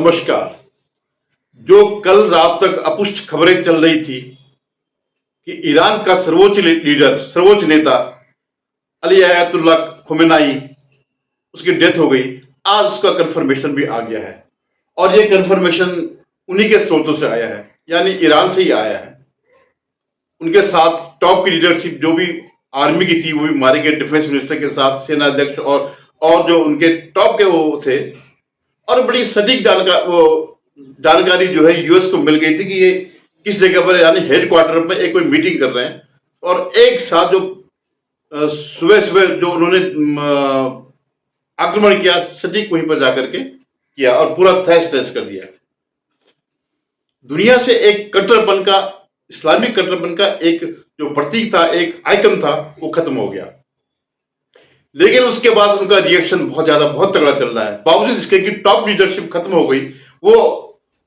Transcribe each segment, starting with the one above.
नमस्कार। जो कल रात तक अपुष्ट खबरें चल रही थी कि ईरान का सर्वोच्च लीडर, सर्वोच्च नेता अली अयातुल्लाह खुमेनाई, उसकी डेथ हो गई, आज उसका कंफर्मेशन भी आ गया है। और ये कंफर्मेशन उन्हीं के स्रोतों से आया है, यानी ईरान से ही आया है। उनके साथ टॉप की लीडरशिप जो भी आर्मी की थी वो भी मारे गए, डिफेंस मिनिस्टर के साथ सेना अध्यक्ष और जो उनके टॉप के वो थे। और बड़ी सटीक जानकारी जो है यूएस को मिल गई थी कि ये किस जगह पर, यानी हेडक्वार्टर में एक कोई मीटिंग कर रहे हैं। और एक साथ जो सुबह सुबह जो उन्होंने आक्रमण किया, सटीक वहीं पर जाकर के किया और पूरा तहस नहस कर दिया। दुनिया से एक कट्टरपन का, इस्लामिक कट्टरपन का एक जो प्रतीक था, एक आइकन था, वो खत्म हो गया। लेकिन उसके बाद उनका रिएक्शन बहुत तगड़ा चल रहा है। बावजूद इसके कि टॉप लीडरशिप खत्म हो गई, वो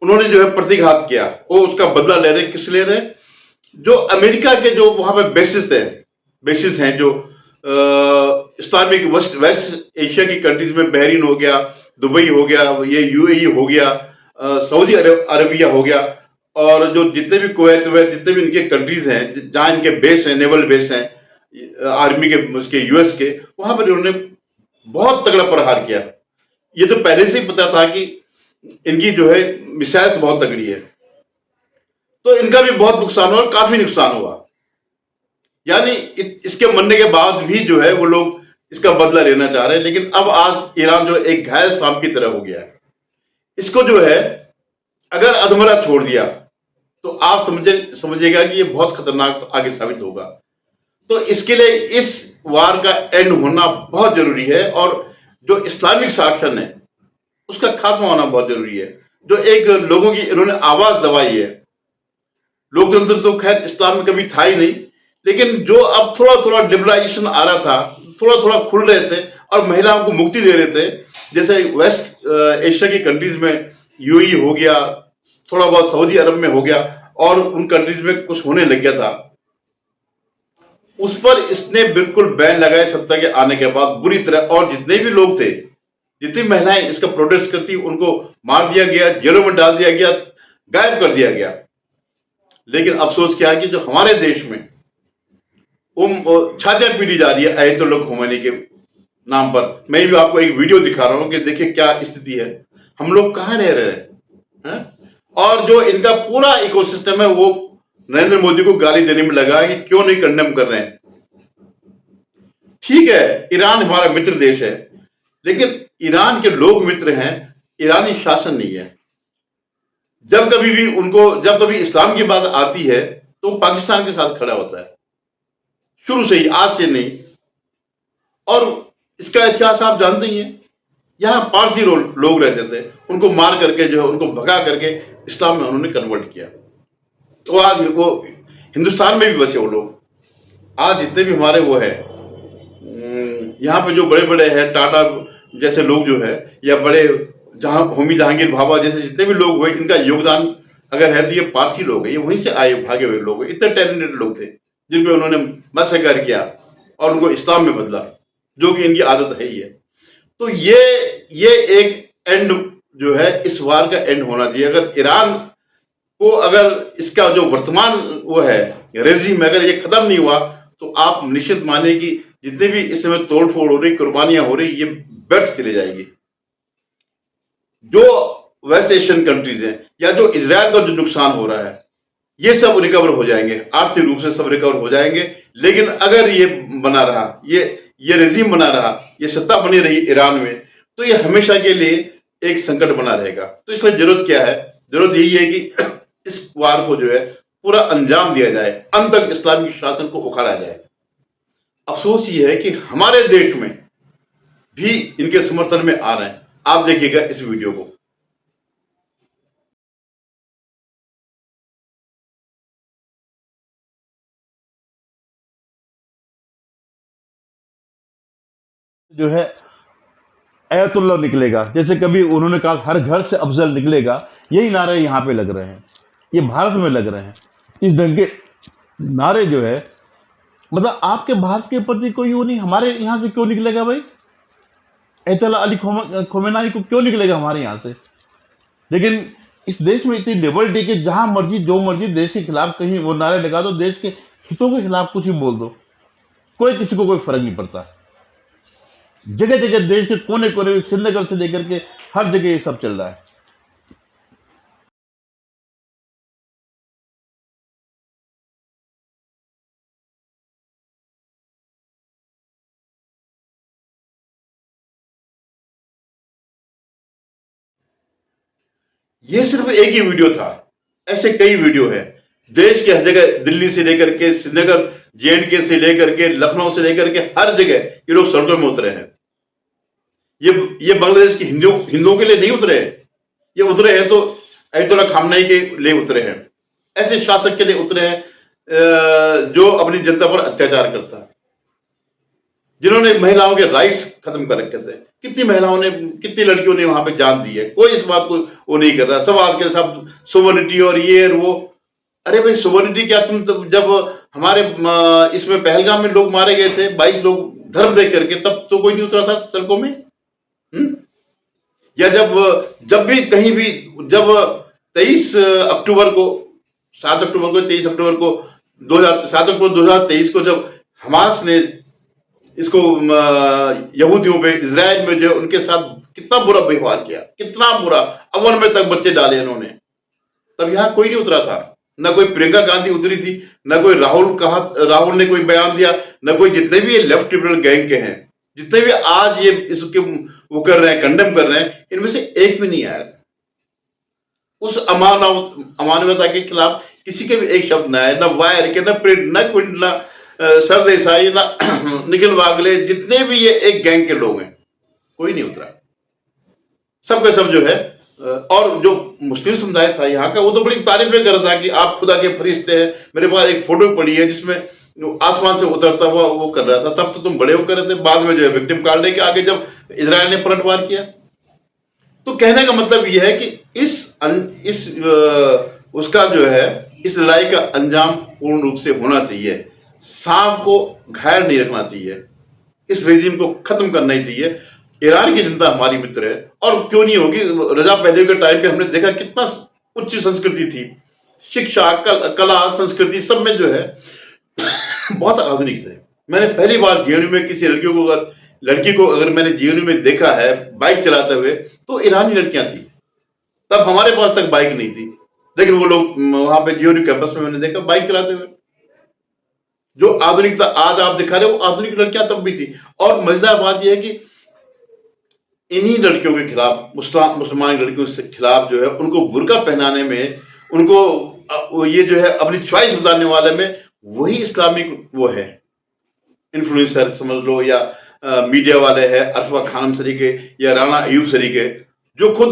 उन्होंने जो है प्रतिघात किया, वो उसका बदला ले रहे। किस ले रहे? जो अमेरिका के जो वहां पे बेसिस हैं जो इस्लामिक वेस्ट एशिया की कंट्रीज में, बहरीन हो गया, दुबई हो गया, ये यूएई हो गया, सऊदी अरबिया हो गया, और जो जितने भी कुवैत जितने भी इनके कंट्रीज हैं जहां इनके बेस हैं, नेवल बेस हैं आर्मी के, उसके यूएस के, वहां पर उन्होंने बहुत तगड़ा प्रहार किया। ये तो पहले से ही पता था कि इनकी जो है मिसाइल्स बहुत तगड़ी है, तो इनका भी बहुत नुकसान हुआ और काफी नुकसान हुआ। यानी इसके मरने के बाद भी जो है वो लोग इसका बदला लेना चाह रहे हैं। लेकिन अब आज ईरान जो एक घायल सांप की तरह हो गया है। इसको जो है अगर अधमरा छोड़ दिया तो आप समझिएगा कि ये बहुत खतरनाक आगे साबित होगा। तो इसके लिए इस वार का एंड होना बहुत जरूरी है, और जो इस्लामिक शासन है उसका खात्मा होना बहुत जरूरी है। जो एक लोगों की इन्होंने आवाज दबाई है, लोकतंत्र तो खैर इस्लाम में कभी था ही नहीं, लेकिन जो अब थोड़ा थोड़ा लिबरलाइजेशन आ रहा था, थोड़ा थोड़ा खुल रहे थे और महिलाओं को मुक्ति दे रहे थे, जैसे वेस्ट एशिया की कंट्रीज में यूएई हो गया, थोड़ा बहुत सऊदी अरब में हो गया, और उन कंट्रीज में कुछ होने लग गया था, उस पर इसने बिल्कुल बैन लगाए सत्ता के आने के बाद बुरी तरह। और जितने भी लोग थे, जितनी महिलाएं इसका प्रोटेस्ट करती, उनको मार दिया गया, जेलों में डाल दिया गया, गायब कर दिया गया। लेकिन अफसोस क्या है कि जो हमारे देश में छातियां पीटी जा रही है अयतुल्लाह खुमैनी के नाम पर। मैं भी आपको एक वीडियो दिखा रहा हूं कि देखिए क्या स्थिति है, हम लोग कहां रह रहे हैं। और जो इनका पूरा इकोसिस्टम है वो नरेंद्र मोदी को गाली देने में लगा है कि क्यों नहीं कंडेम कर रहे हैं। ठीक है, ईरान हमारा मित्र देश है, लेकिन ईरान के लोग मित्र हैं, ईरानी शासन नहीं है। जब कभी इस्लाम की बात आती है तो पाकिस्तान के साथ खड़ा होता है, शुरू से ही, आज से नहीं। और इसका इतिहास आप जानते ही हैं। यहां पारसी लोग रहते थे, उनको मार करके जो है उनको भगा करके इस्लाम में उन्होंने कन्वर्ट किया। तो आज वो हिंदुस्तान में भी बसे वो लोग। आज जितने भी हमारे वो है यहाँ पे जो बड़े बड़े हैं, टाटा जैसे लोग जो है, या बड़े होमी जहांगीर भाभा जैसे जितने भी लोग हुए, इनका योगदान अगर है तो ये पारसी लोग हैं, ये वहीं से आए भागे हुए लोग हैं। इतने टैलेंटेड लोग थे जिनको उन्होंने मस्कर किया और उनको इस्लाम में बदला, जो कि इनकी आदत है ही है। तो ये एक एंड जो है, इस वार का एंड होना चाहिए। अगर ईरान को, अगर इसका जो वर्तमान वो है रेजिम, अगर ये खत्म नहीं हुआ तो आप निश्चित माने कि जितने भी इस समय तोड़फोड़ हो रही, कुर्बानियां हो रही, ये व्यर्थ चली जाएगी। जो वेस्ट एशियन कंट्रीज हैं या जो इजराइल का जो नुकसान हो रहा है, ये सब रिकवर हो जाएंगे, आर्थिक रूप से सब रिकवर हो जाएंगे। लेकिन अगर ये बना रहा, ये रेजिम बना रहा, ये सत्ता बनी रही ईरान में, तो ये हमेशा के लिए एक संकट बना रहेगा। तो इसलिए जरूरत क्या है? जरूरत यही है कि इस वार को जो है पूरा अंजाम दिया जाए, अंत तक इस्लामिक शासन को उखाड़ा जाए। अफसोस ये है कि हमारे देश में भी इनके समर्थन में आ रहे हैं। आप देखिएगा इस वीडियो को। जो है अयतुल्लाह निकलेगा, जैसे कभी उन्होंने कहा हर घर से अफजल निकलेगा, यही नारे यहाँ पे लग रहे हैं, ये भारत में लग रहे हैं। इस ढंग के नारे जो है, मतलब आपके भारत के प्रति कोई वो नहीं, हमारे यहाँ से क्यों निकलेगा भाई? अयतुल्लाह अली खुमैनी को क्यों निकलेगा हमारे यहाँ से? लेकिन इस देश में इतनी लिबर्टी कि जहां मर्जी जो मर्जी देश के खिलाफ कहीं वो नारे लगा दो, देश के हितों के खिलाफ कुछ ही बोल दो, कोई किसी को कोई फर्क नहीं पड़ता। जगह जगह देश के कोने कोने में, श्रीनगर से लेकर के हर जगह ये सब चल रहा है। ये सिर्फ एक ही वीडियो था, ऐसे कई वीडियो है। देश के हर जगह, दिल्ली से लेकर के श्रीनगर, जेएंडके से लेकर के लखनऊ से लेकर के हर जगह ये लोग सड़कों में उतरे हैं। ये बांग्लादेश के हिंदुओं के लिए नहीं उतरे हैं, ये उतरे हैं तो अयतुल्ला खामनेई के लिए उतरे हैं, ऐसे शासक के लिए उतरे हैं जो अपनी जनता पर अत्याचार करता है, जिन्होंने महिलाओं के राइट्स खत्म कर रखे थे। कितनी महिलाओं ने, कितनी लड़कियों ने वहां पे जान दी है, कोई इस बात को वो नहीं कर रहा। सब आज के सब सोवर्निटी और ये और वो। अरे भाई सोवर्निटी क्या, तुम तो जब हमारे इसमें पहलगाम में लोग मारे गए थे, 22 लोग धर्म देख करके, तब तो कोई नहीं उतरा था सड़कों में। या जब भी कहीं भी, जब 23 अक्टूबर को 7 अक्टूबर को 23 अक्टूबर को 7 अक्टूबर 2023 को जब हमास ने इसको यहूदियों पे, इजराइल में जो उनके साथ कितना बुरा व्यवहार किया, कितना बुरा, अवन में तक बच्चे डाले इन्होंने, तब यहां कोई नहीं उतरा था। ना कोई प्रियंका गांधी उतरी थी, ना कोई राहुल ने कोई बयान दिया, ना कोई, जितने भी ये लेफ्ट लिबरल गैंग के हैं, जितने भी आज ये इसके वो कर रहे हैं, कंडेम कर रहे हैं, इनमें से एक भी नहीं आया था। उस अमानवता के खिलाफ किसी के भी एक शब्द न आए, न वायर के, न प्रिंट, न क्विंट, न सरदेसाई, ना निखिल वागले, जितने भी ये एक गैंग के लोग हैं, कोई नहीं उतरा। सबके सब जो है, और जो मुस्लिम समुदाय था यहाँ का, वो तो बड़ी तारीफें कर रहा था कि आप खुदा के फरिश्ते हैं। मेरे पास एक फोटो पड़ी है जिसमें आसमान से उतरता हुआ वो कर रहा था। तब तो तुम बड़े हो कर रहे थे, बाद में जो है विक्टिम कार्ड लेके आगे जब इजराइल ने पलटवार किया। तो कहने का मतलब यह है कि उसका जो है, इस लड़ाई का अंजाम पूर्ण रूप से होना चाहिए। सांप को घायल नहीं रखना चाहिए, इस रेजिम को खत्म करना ही चाहिए। ईरान की जनता हमारी मित्र है, और क्यों नहीं होगी। रजा पहले के टाइम पे हमने देखा कितना उच्च संस्कृति थी, शिक्षा, कला, संस्कृति सब में जो है बहुत आधुनिक थे। मैंने पहली बार जेएनयू में किसी लड़की को अगर मैंने जेएनयू में देखा है बाइक चलाते हुए, तो ईरानी लड़कियां थी। तब हमारे पास तक बाइक नहीं थी, लेकिन वो लोग वहां पे जेएनयू कैंपस में मैंने देखा बाइक चलाते हुए। जो आधुनिकता आज आप दिखा रहे हो, आधुनिक लड़कियां तब भी थी। और मजेदार बात यह है कि इन्हीं लड़कियों के खिलाफ, मुसलमान लड़कियों के खिलाफ जो है, उनको बुर्का पहनाने में, उनको ये जो है अपनी चॉइस बताने वाले में, वही इस्लामिक वो है इन्फ्लुएंसर समझ लो, या मीडिया वाले हैं, अरफा खानम सरीके या राना अयूब सरीके, जो खुद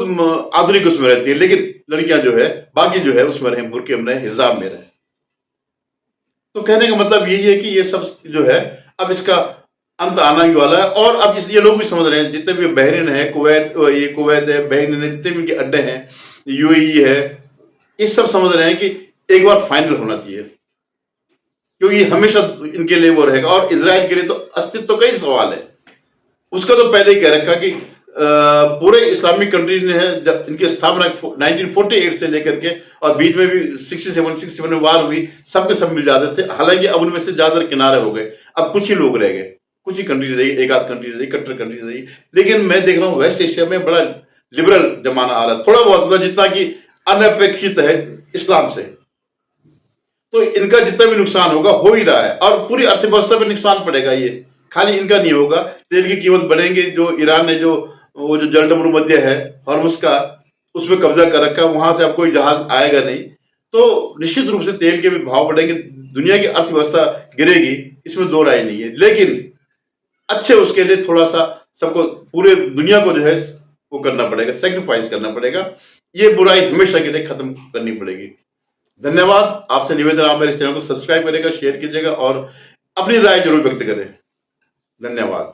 आधुनिक उसमें रहती है, लेकिन लड़कियां जो है बाकी जो है उसमें रहे, बुर्के में रहे, हिजाब में रहे। तो कहने का मतलब यही है कि ये सब जो है अब इसका अंत आना ही वाला है। और अब ये लोग भी समझ रहे हैं, जितने भी बहरीन है, कुवैत है, बहरीन है, जितने भी इनके अड्डे हैं, यूएई है, ये सब समझ रहे हैं कि एक बार फाइनल होना चाहिए, क्योंकि हमेशा इनके लिए वो रहेगा। और इजराइल के लिए तो अस्तित्व का ही सवाल है। उसका तो पहले ही कह रखा कि पूरे इस्लामिक कंट्री ने है, जब इनकी स्थापना 1948 से लेकर के, और बीच में भी 67 में वार हुई, सबके सब मिल जाते थे। हालांकि अब उनमें से ज्यादातर किनारे हो गए, अब कुछ ही लोग रह गए, कुछ ही कंट्री रही, एक आध कंट्री रही, कट्टर कंट्री रही। लेकिन मैं देख रहा हूँ वेस्ट एशिया में बड़ा लिबरल जमाना आ रहा है, थोड़ा बहुत, मतलब जितना कि अनपेक्षित है इस्लाम से। तो इनका जितना भी नुकसान होगा हो ही रहा है, और पूरी अर्थव्यवस्था पे नुकसान पड़ेगा। ये खाली इनका नहीं होगा, तेल की कीमत बढ़ेंगे। जो ईरान ने जो जलडमरू मध्य है हॉर्मुज का, उसमें कब्जा कर रखा, वहां से अब कोई जहाज आएगा नहीं, तो निश्चित रूप से तेल के भी भाव बढ़ेंगे, दुनिया की अर्थव्यवस्था गिरेगी, इसमें दो राय नहीं है। लेकिन अच्छे उसके लिए थोड़ा सा सबको, पूरे दुनिया को जो है वो करना पड़ेगा, सेक्रीफाइस करना पड़ेगा। ये बुराई हमेशा के लिए खत्म करनी पड़ेगी। धन्यवाद। आपसे निवेदन, आप मेरे इस चैनल को सब्सक्राइब करेगा, शेयर कीजिएगा और अपनी राय जरूर व्यक्त करें। धन्यवाद।